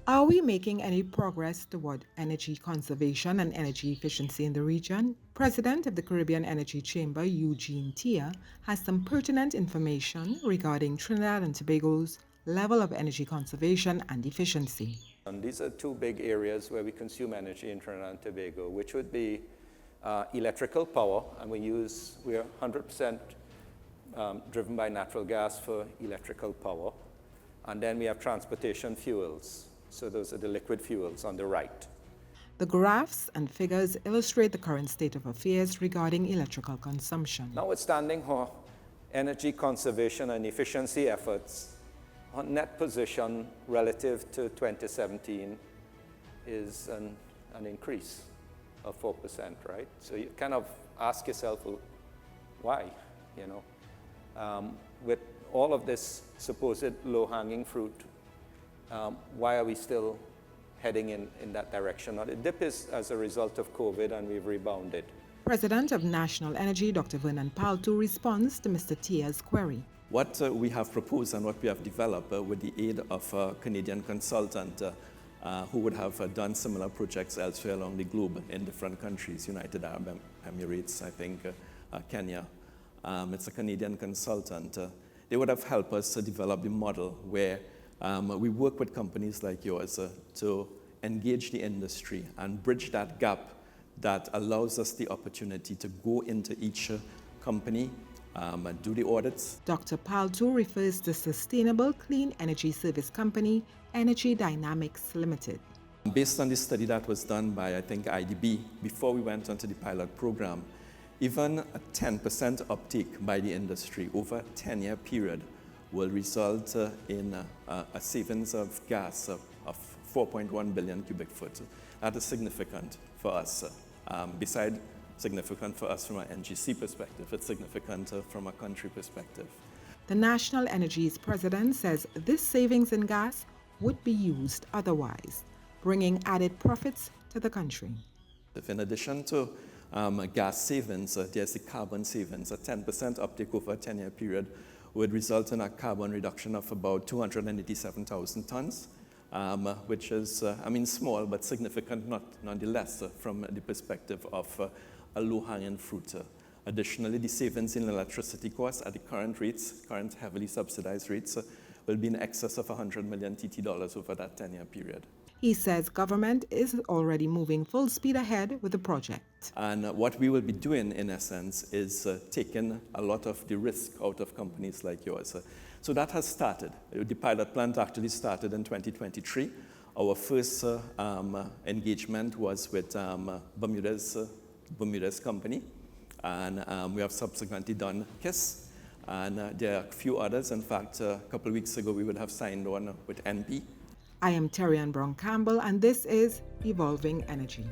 Are we making any progress toward energy conservation and energy efficiency in the region? President of the Caribbean Energy Chamber, Eugene Tia, has some pertinent information regarding Trinidad and Tobago's level of energy conservation and efficiency. And these are two big areas where we consume energy in Trinidad and Tobago, which would be electrical power, and we are 100% driven by natural gas for electrical power. And then we have transportation fuels. So those are the liquid fuels on the right. The graphs and figures illustrate the current state of affairs regarding electrical consumption. Notwithstanding our energy conservation and efficiency efforts, our net position relative to 2017 is an increase of 4%, right? So you kind of ask yourself, well, why, with all of this supposed low-hanging fruit, why are we still heading in that direction? Now, the dip is as a result of COVID, and we've rebounded. President of National Energy, Dr. Vernon Paltu, responds to Mr. Tia's query. What we have proposed and what we have developed with the aid of a Canadian consultant who would have done similar projects elsewhere along the globe in different countries, United Arab Emirates, I think, Kenya. It's a Canadian consultant. They would have helped us to develop the model where we work with companies like yours to engage the industry and bridge that gap that allows us the opportunity to go into each company, do the audits. Dr. Paltu refers to Sustainable Clean Energy Service Company, Energy Dynamics Limited. Based on the study that was done by, I think, IDB, before we went onto the pilot program, even a 10% uptake by the industry over a 10-year period will result in a savings of gas of 4.1 billion cubic foot. That is significant for us. Besides significant for us from an NGC perspective, it's significant from a country perspective. The National Energy's president says this savings in gas would be used otherwise, bringing added profits to the country. In addition to gas savings, there's the carbon savings. A 10% uptake over a 10-year period would result in a carbon reduction of about 287,000 tons, which is, small but significant nonetheless from the perspective of a low-hanging fruit. Additionally, the savings in electricity costs at the current heavily subsidized rates, will be in excess of 100 million TT dollars over that 10-year period. He says government is already moving full speed ahead with the project. And what we will be doing, in essence, is taking a lot of the risk out of companies like yours. So that has started. The pilot plant actually started in 2023. Our first engagement was with Bermuda's company, and we have subsequently done KISS, and there are a few others. In fact, a couple of weeks ago, we would have signed one with NP. I am Terry Ann Brown Campbell, and this is Evolving Energy.